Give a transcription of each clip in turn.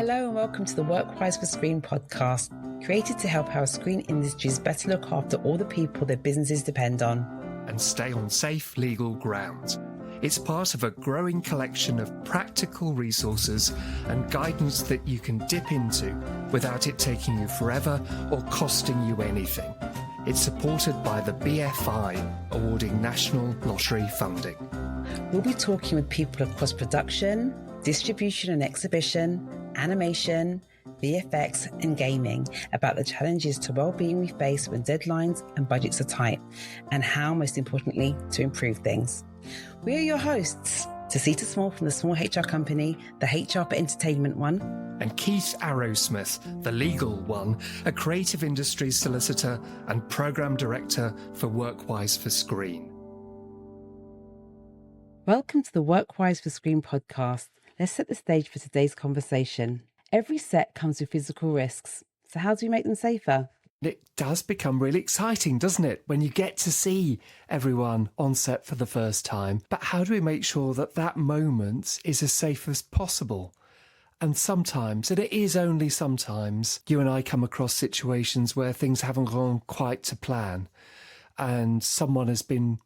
Hello and welcome to the WorkWise for Screen podcast, created to help our screen industries better look after all the people their businesses depend on. And stay on safe legal ground. It's part of a growing collection of practical resources and guidance that you can dip into without it taking you forever or costing you anything. It's supported by the BFI, awarding national lottery funding. We'll be talking with people across production, distribution and exhibition, animation, VFX and gaming about the challenges to well-being we face when deadlines and budgets are tight, and how, most importantly, to improve things. We are your hosts, Tacita Small from the Small HR Company, the HR for Entertainment one, and Keith Arrowsmith, the legal one, a creative industries solicitor and programme director for WorkWise for Screen. Welcome to the WorkWise for Screen podcast. Let's set the stage for today's conversation. Every set comes with physical risks, so how do we make them safer? It does become really exciting, doesn't it, when you get to see everyone on set for the first time. But how do we make sure that that moment is as safe as possible? And sometimes, and it is only sometimes, you and I come across situations where things haven't gone quite to plan and someone has been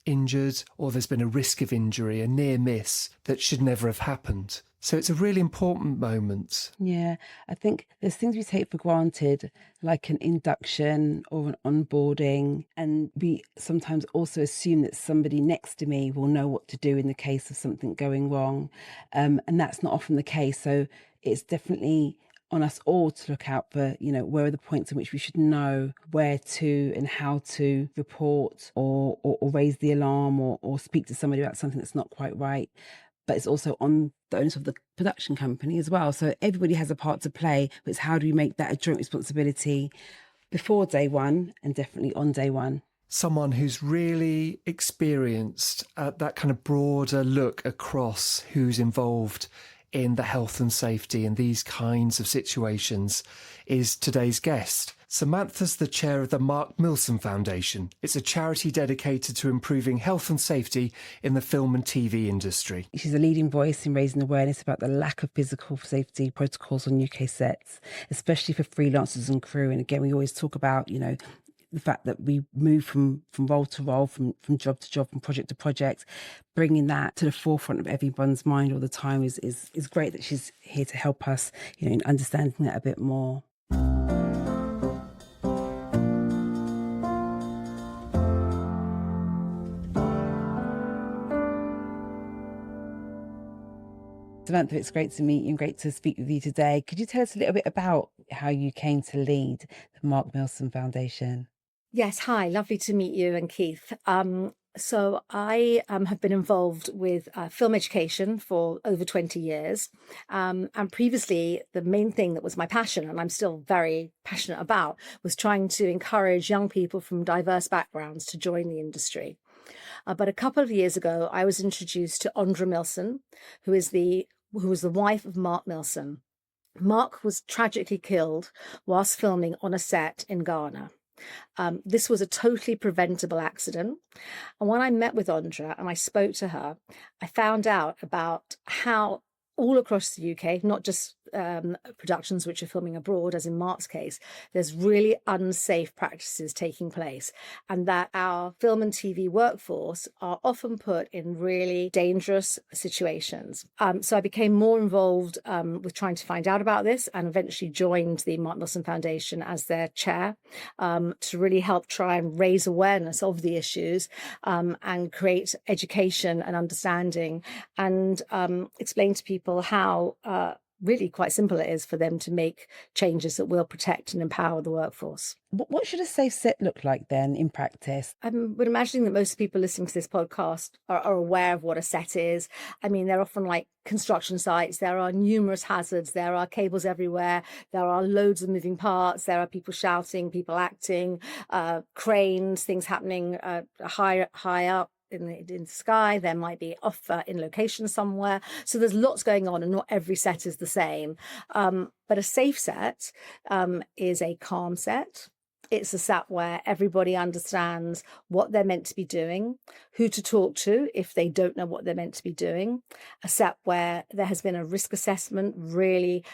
injured or there's been a risk of injury, a near miss that should never have happened. So it's a really important moment. Yeah, I think there's things we take for granted, like an induction or an onboarding. And we sometimes also assume that somebody next to me will know what to do in the case of something going wrong. And that's not often the case. So it's definitely on us all to look out for, where are the points in which we should know where to and how to report or raise the alarm or speak to somebody about something that's not quite right. But it's also on the onus of the production company as well. So everybody has a part to play, but it's how do we make that a joint responsibility before day one and definitely on day one. Someone who's really experienced that kind of broader look across who's involved in the health and safety in these kinds of situations is today's guest. Samantha's the chair of the Mark Milsome Foundation. It's a charity dedicated to improving health and safety in the film and TV industry. She's a leading voice in raising awareness about the lack of physical safety protocols on UK sets, especially for freelancers and crew. And again, we always talk about, the fact that we move from role to role, from job to job, from project to project. Bringing that to the forefront of everyone's mind all the time is great that she's here to help us, in understanding that a bit more. Samantha, it's great to meet you and great to speak with you today. Could you tell us a little bit about how you came to lead the Mark Milsome Foundation? Yes, hi, lovely to meet you and Keith. So I have been involved with film education for over 20 years. And previously, the main thing that was my passion, and I'm still very passionate about, was trying to encourage young people from diverse backgrounds to join the industry. But a couple of years ago, I was introduced to Andra Milson, who was the wife of Mark Milsome. Mark was tragically killed whilst filming on a set in Ghana. This was a totally preventable accident. And when I met with Andra and I spoke to her, I found out about how all across the UK, not just productions which are filming abroad, as in Mark's case, there's really unsafe practices taking place, and that our film and TV workforce are often put in really dangerous situations. So I became more involved with trying to find out about this, and eventually joined the Mark Milsome Foundation as their chair to really help try and raise awareness of the issues and create education and understanding, and explain to people how really quite simple it is for them to make changes that will protect and empower the workforce. What should a safe set look like then in practice? I'm imagining that most people listening to this podcast are aware of what a set is. I mean, they're often like construction sites. There are numerous hazards. There are cables everywhere. There are loads of moving parts. There are people shouting, people acting, cranes, things happening high up in the sky. There might be off in location somewhere. So there's lots going on, and not every set is the same. But a safe set is a calm set. It's a set where everybody understands what they're meant to be doing, who to talk to if they don't know what they're meant to be doing. A set where there has been a risk assessment really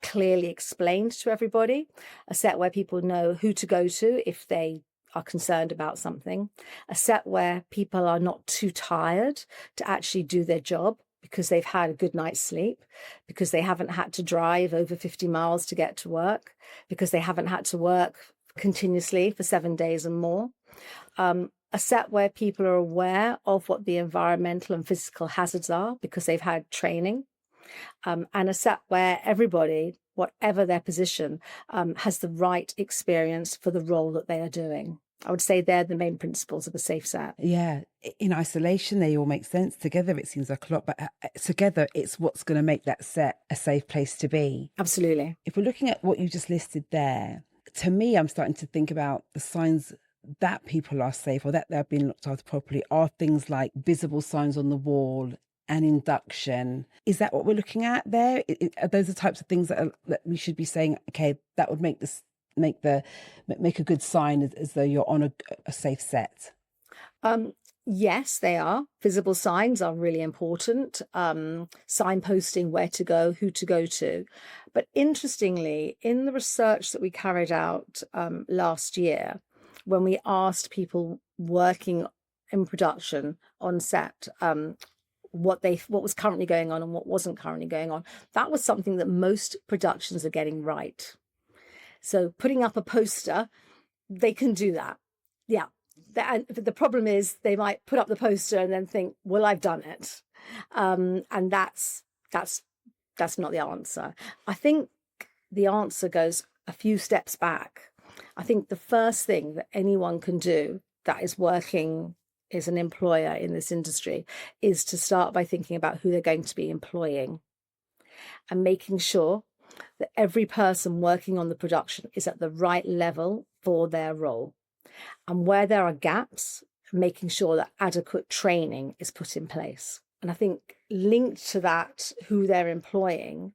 clearly explained to everybody. A set where people know who to go to if they are concerned about something. A set where people are not too tired to actually do their job because they've had a good night's sleep, because they haven't had to drive over 50 miles to get to work, because they haven't had to work continuously for 7 days and more. A set where people are aware of what the environmental and physical hazards are because they've had training. And a set where everybody, whatever their position, has the right experience for the role that they are doing. I would say they're the main principles of a safe set. Yeah, in isolation, they all make sense. Together, it seems like a lot, but together, it's what's going to make that set a safe place to be. Absolutely. If we're looking at what you just listed there, to me, I'm starting to think about the signs that people are safe or that they're being looked after properly are things like visible signs on the wall and induction. Is that what we're looking at there? Are those the types of things that we should be saying, okay, that would make a good sign as though you're on a safe set? Yes, they are. Visible signs are really important. Signposting where to go, who to go to. But interestingly, in the research that we carried out last year, when we asked people working in production on set what was currently going on and what wasn't currently going on, that was something that most productions are getting right. So putting up a poster, they can do that. Yeah. The problem is they might put up the poster and then think, well, I've done it. And that's not the answer. I think the answer goes a few steps back. I think the first thing that anyone can do that is working as an employer in this industry is to start by thinking about who they're going to be employing and making sure that every person working on the production is at the right level for their role. And where there are gaps, making sure that adequate training is put in place. And I think linked to that, who they're employing,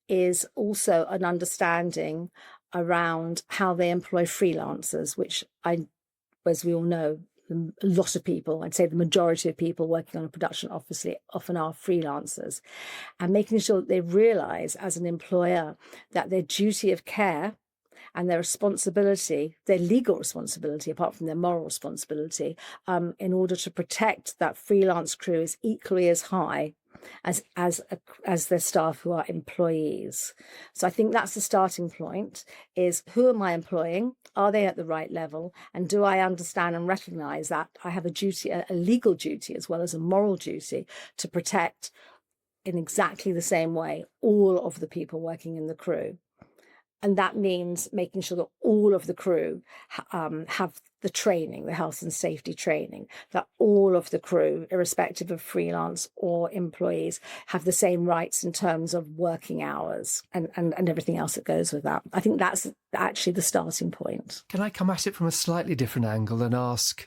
is also an understanding around how they employ freelancers, which as we all know, a lot of people, I'd say the majority of people working on a production obviously often are freelancers, and making sure that they realize as an employer that their duty of care and their responsibility, their legal responsibility, apart from their moral responsibility, in order to protect that freelance crew is equally as high as their staff who are employees. So I think that's the starting point, is who am I employing? Are they at the right level? And do I understand and recognize that I have a duty, a legal duty, as well as a moral duty to protect in exactly the same way all of the people working in the crew? And that means making sure that all of the crew have the training, the health and safety training, that all of the crew, irrespective of freelance or employees, have the same rights in terms of working hours and everything else that goes with that. I think that's actually the starting point. Can I come at it from a slightly different angle and ask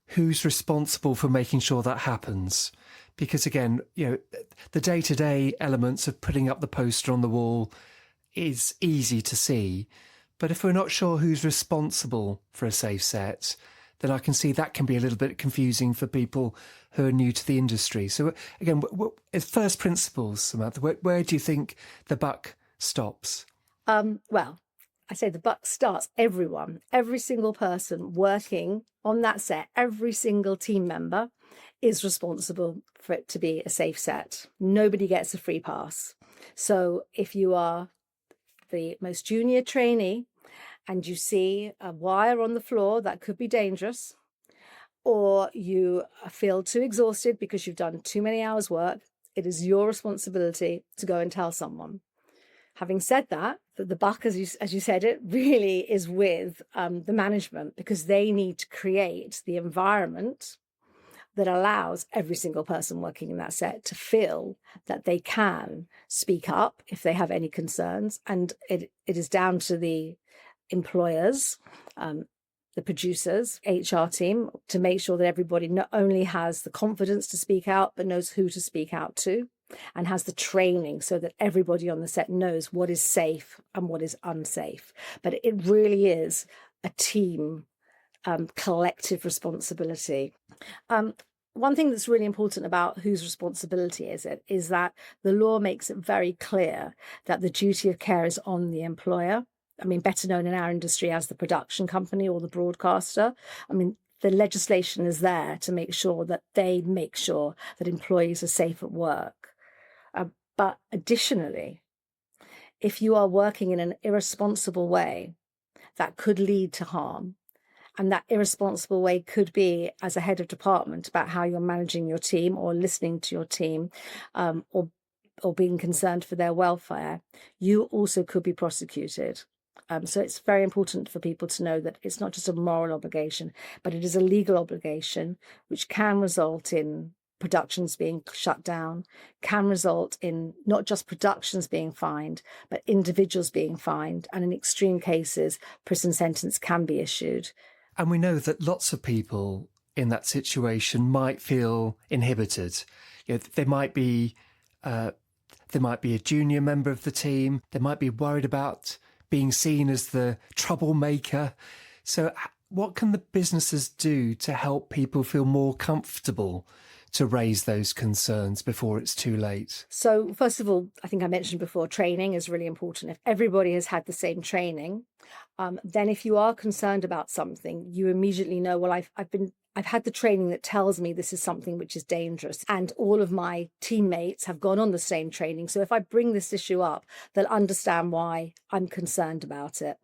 who's responsible for making sure that happens? Because again, the day-to-day elements of putting up the poster on the wall is easy to see, but if we're not sure who's responsible for a safe set, then I can see that can be a little bit confusing for people who are new to the industry. So again, as first principles, Samantha, where do you think the buck stops? Well, I say the buck starts every single person working on that set, every single team member is responsible for it to be a safe set. Nobody gets a free pass. So if you are the most junior trainee and you see a wire on the floor that could be dangerous, or you feel too exhausted because you've done too many hours work, it is your responsibility to go and tell someone. Having said that, the buck, as you said, it really is with the management, because they need to create the environment that allows every single person working in that set to feel that they can speak up if they have any concerns. And it is down to the employers, the producers, HR team, to make sure that everybody not only has the confidence to speak out, but knows who to speak out to, and has the training so that everybody on the set knows what is safe and what is unsafe. But it really is a team collective responsibility. One thing that's really important about whose responsibility is it is that the law makes it very clear that the duty of care is on the employer. I mean, better known in our industry as the production company or the broadcaster. I mean, the legislation is there to make sure that they make sure that employees are safe at work. But additionally, if you are working in an irresponsible way, that could lead to harm. And that irresponsible way could be as a head of department about how you're managing your team or listening to your team, or being concerned for their welfare. You also could be prosecuted. So it's very important for people to know that it's not just a moral obligation, but it is a legal obligation, which can result in productions being shut down, can result in not just productions being fined, but individuals being fined. And in extreme cases, prison sentence can be issued. And we know that lots of people in that situation might feel inhibited. You know, they might be a junior member of the team. They might be worried about being seen as the troublemaker. So what can the businesses do to help people feel more comfortable to raise those concerns before it's too late? So first of all, I think I mentioned before, training is really important. If everybody has had the same training, then if you are concerned about something, you immediately know, well, I've had the training that tells me this is something which is dangerous, and all of my teammates have gone on the same training. So if I bring this issue up, they'll understand why I'm concerned about it.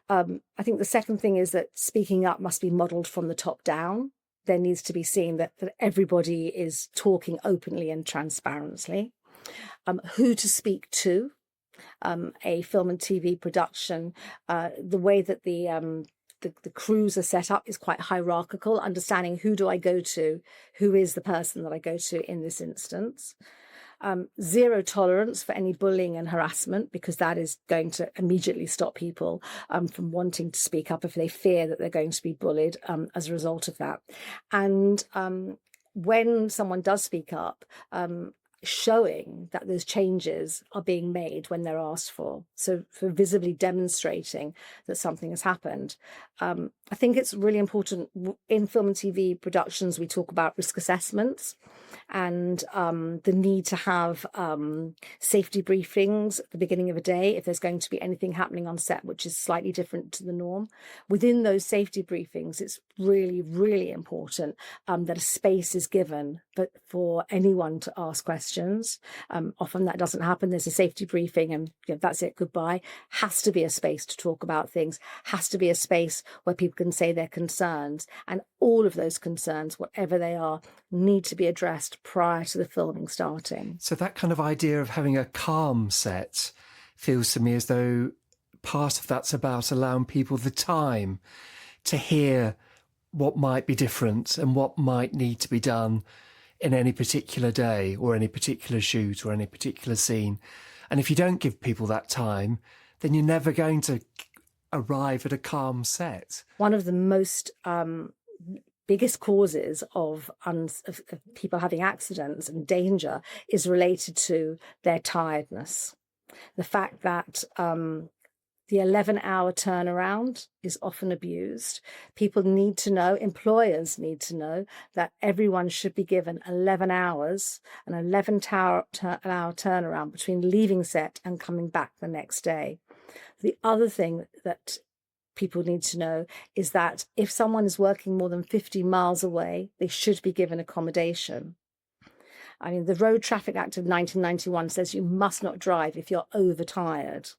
I think the second thing is that speaking up must be modelled from the top down. There needs to be seen that everybody is talking openly and transparently. Who to speak to. A film and TV production, the way that the crews are set up is quite hierarchical, understanding who do I go to, who is the person that I go to in this instance. Zero tolerance for any bullying and harassment, because that is going to immediately stop people from wanting to speak up if they fear that they're going to be bullied as a result of that. And when someone does speak up, showing that those changes are being made when they're asked for. So for visibly demonstrating that something has happened. I think it's really important in film and TV productions, we talk about risk assessments and the need to have safety briefings at the beginning of a day if there's going to be anything happening on set which is slightly different to the norm. Within those safety briefings, it's really, really important that a space is given for anyone to ask questions. Often that doesn't happen. There's a safety briefing and that's it, goodbye. Has to be a space to talk about things, has to be a space where people can say their concerns, and all of those concerns, whatever they are, need to be addressed prior to the filming starting. So that kind of idea of having a calm set feels to me as though part of that's about allowing people the time to hear what might be different and what might need to be done in any particular day or any particular shoot or any particular scene. And if you don't give people that time, then you're never going to arrive at a calm set. One of the most biggest causes of people having accidents and danger is related to their tiredness. The fact that the 11-hour turnaround is often abused. People need to know, employers need to know, that everyone should be given 11 hours, an 11-hour turnaround between leaving set and coming back the next day. The other thing that people need to know is that if someone is working more than 50 miles away, they should be given accommodation. I mean, the Road Traffic Act of 1991 says you must not drive if you're overtired.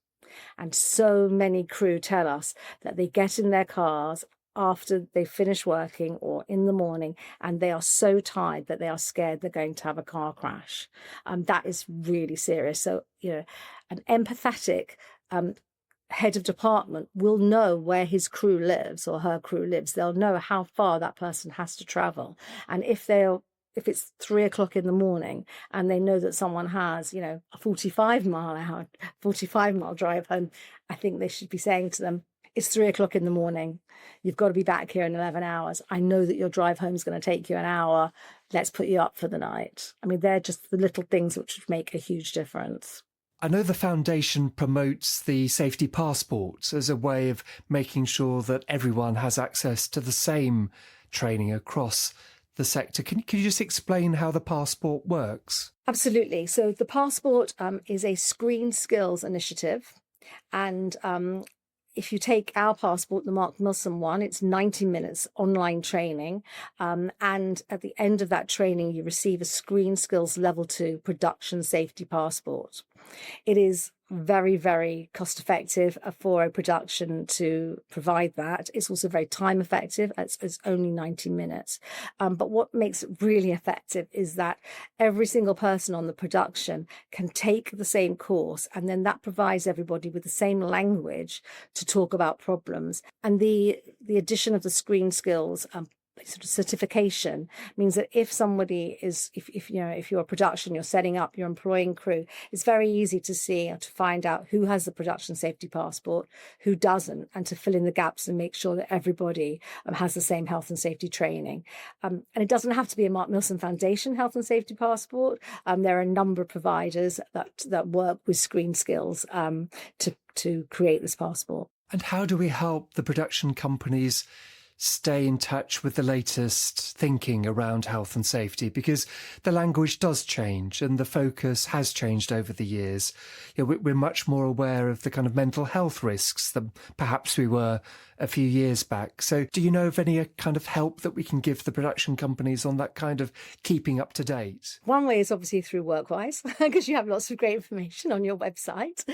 And so many crew tell us that they get in their cars after they finish working or in the morning, and they are so tired that they are scared they're going to have a car crash. That is really serious. So, an empathetic head of department will know where his crew lives or her crew lives. They'll know how far that person has to travel. And if it's 3 o'clock in the morning and they know that someone has, a 45 mile drive home, I think they should be saying to them, it's 3 o'clock in the morning. You've got to be back here in 11 hours. I know that your drive home is going to take you an hour. Let's put you up for the night. I mean, they're just the little things which would make a huge difference. I know the foundation promotes the safety passport as a way of making sure that everyone has access to the same training across the sector. Can you just explain how the passport works? Absolutely. So the passport is a screen skills initiative. And if you take our passport, the Mark Milsome one, it's 90 minutes online training. And at the end of that training, you receive a screen skills level 2 production safety passport. It is very, very cost effective for a production to provide that. It's also very time effective. It's only 90 minutes. But what makes it really effective is that every single person on the production can take the same course, and then that provides everybody with the same language to talk about problems. And the addition of the screen skills sort of certification means that if somebody is, if you're a production, you're setting up, you're employing crew, it's very easy to see or to find out who has the production safety passport, who doesn't, and to fill in the gaps and make sure that everybody has the same health and safety training. And it doesn't have to be a Mark Milsome Foundation health and safety passport. There are a number of providers that work with screen skills to create this passport. And how do we help the production companies stay in touch with the latest thinking around health and safety? Because the language does change and the focus has changed over the years. We're much more aware of the kind of mental health risks than perhaps we were a few years back. So do you know of any kind of help that we can give the production companies on that kind of keeping up to date? One way is obviously through WorkWise, because you have lots of great information on your website,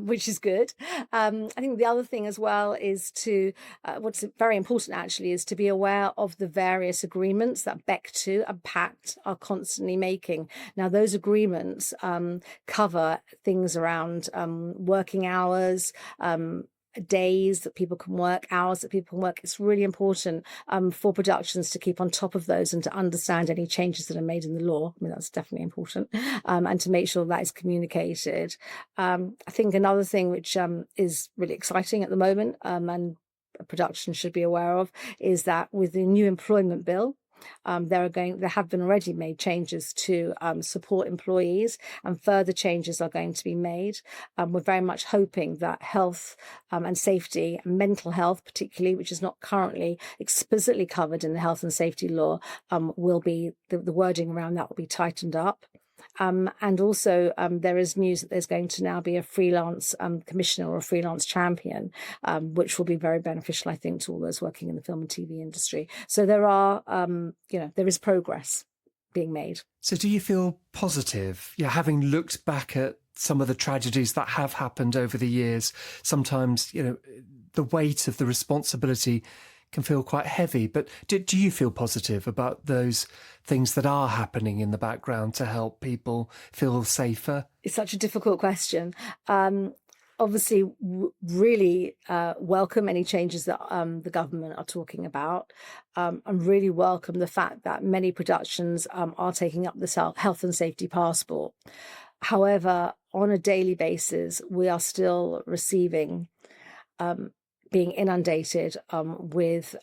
which is good. I think the other thing as well is to, what's very important actually, is to be aware of the various agreements that BEC2 and PACT are constantly making. Now, those agreements cover things around working hours, days that people can work, hours that people can work. It's really important for productions to keep on top of those and to understand any changes that are made in the law. I mean, that's definitely important, and to make sure that is communicated. I think another thing which is really exciting at the moment, and a production should be aware of, is that with the new employment bill, there have been already made changes to support employees, and further changes are going to be made. We're very much hoping that health and safety, mental health particularly, which is not currently explicitly covered in the health and safety law, will be the wording around that will be tightened up. And also there is news that there's going to now be a freelance commissioner or a freelance champion, which will be very beneficial, I think, to all those working in the film and TV industry. So there are, there is progress being made. So do you feel positive? Having looked back at some of the tragedies that have happened over the years, sometimes, the weight of the responsibility can feel quite heavy. But do you feel positive about those things that are happening in the background to help people feel safer? It's such a difficult question. Obviously, really welcome any changes that the government are talking about, and really welcome the fact that many productions are taking up this health and safety passport. However, on a daily basis, we are still receiving being inundated with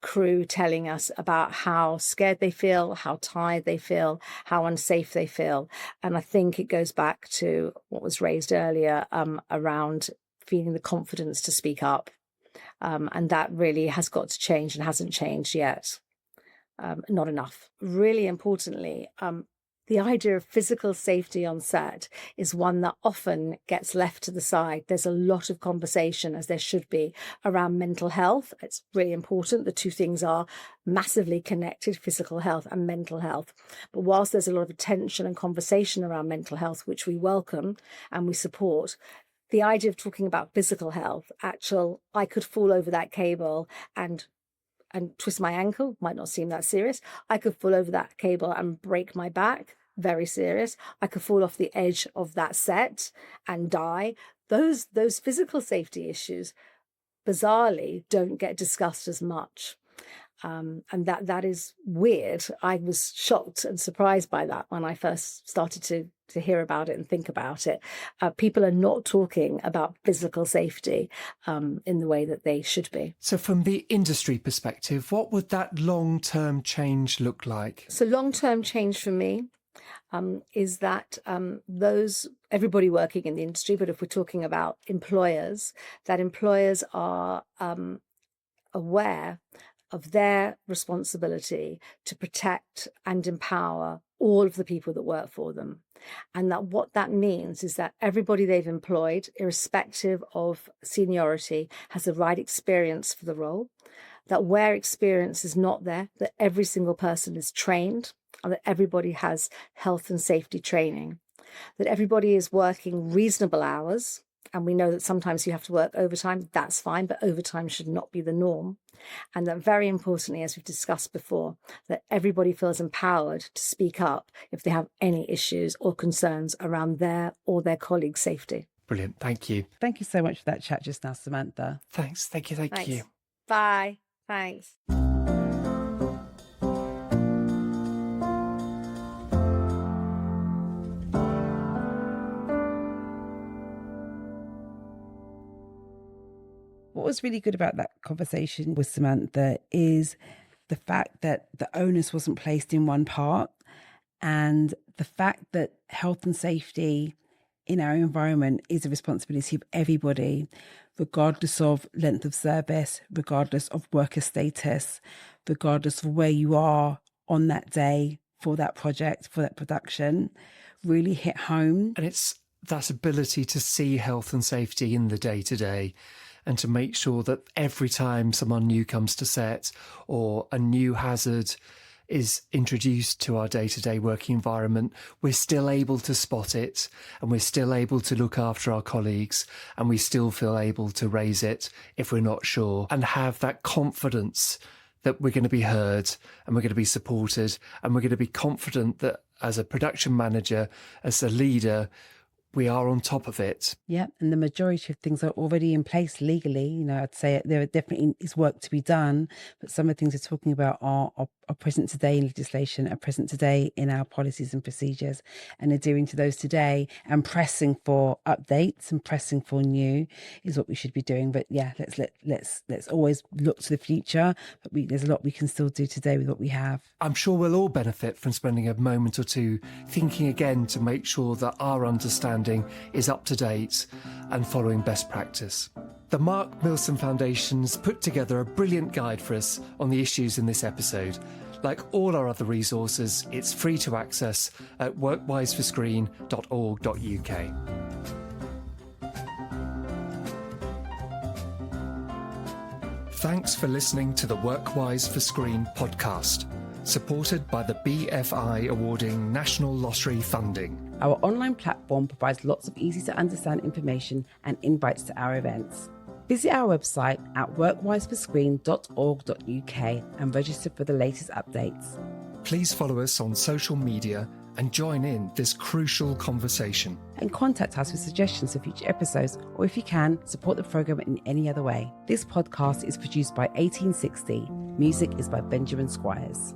crew telling us about how scared they feel, how tired they feel, how unsafe they feel. And I think it goes back to what was raised earlier around feeling the confidence to speak up. And that really has got to change and hasn't changed yet. Not enough. Really importantly, the idea of physical safety on set is one that often gets left to the side. There's a lot of conversation, as there should be, around mental health. It's really important. The two things are massively connected, physical health and mental health. But whilst there's a lot of attention and conversation around mental health, which we welcome and we support, the idea of talking about physical health, I could fall over that cable and twist my ankle, might not seem that serious. I could fall over that cable and break my back, very serious. I could fall off the edge of that set and die. Those physical safety issues, bizarrely, don't get discussed as much. And that is weird. I was shocked and surprised by that when I first started to hear about it and think about it. People are not talking about physical safety in the way that they should be. So from the industry perspective, what would that long-term change look like? So long-term change for me is that everybody working in the industry, but if we're talking about employers, that employers are aware of their responsibility to protect and empower all of the people that work for them. And that what that means is that everybody they've employed, irrespective of seniority, has the right experience for the role, that where experience is not there, that every single person is trained, and that everybody has health and safety training, that everybody is working reasonable hours. And we know that sometimes you have to work overtime, that's fine, but overtime should not be the norm. And that very importantly, as we've discussed before, that everybody feels empowered to speak up if they have any issues or concerns around their or their colleagues' safety. Brilliant. Thank you. Thank you so much for that chat just now, Samantha. Thanks. Thank you. Thank you. Bye. Thanks. What was really good about that conversation with Samantha is the fact that the onus wasn't placed in one part, and the fact that health and safety in our environment is a responsibility of everybody, regardless of length of service, regardless of worker status, regardless of where you are on that day for that project, for that production, really hit home. And it's that ability to see health and safety in the day-to-day, and to make sure that every time someone new comes to set or a new hazard is introduced to our day-to-day working environment, we're still able to spot it, and we're still able to look after our colleagues, and we still feel able to raise it if we're not sure, and have that confidence that we're going to be heard and we're going to be supported, and we're going to be confident that as a production manager, as a leader, we are on top of it. Yeah, and the majority of things are already in place legally. You know, I'd say there definitely is work to be done, but some of the things we're talking about are present today in legislation, are present today in our policies and procedures, and adhering to those today and pressing for updates and pressing for new is what we should be doing. But yeah, let's always look to the future. But there's a lot we can still do today with what we have. I'm sure we'll all benefit from spending a moment or two thinking again to make sure that our understanding is up to date and following best practice. The Mark Milsome Foundation's put together a brilliant guide for us on the issues in this episode. Like all our other resources, it's free to access at workwiseforscreen.org.uk. Thanks for listening to the WorkWise for Screen podcast, supported by the BFI awarding National Lottery funding. Our online platform provides lots of easy to understand information and invites to our events. Visit our website at workwiseforscreen.org.uk and register for the latest updates. Please follow us on social media and join in this crucial conversation. And contact us with suggestions for future episodes, or if you can, support the programme in any other way. This podcast is produced by 1860. Music is by Benjamin Squires.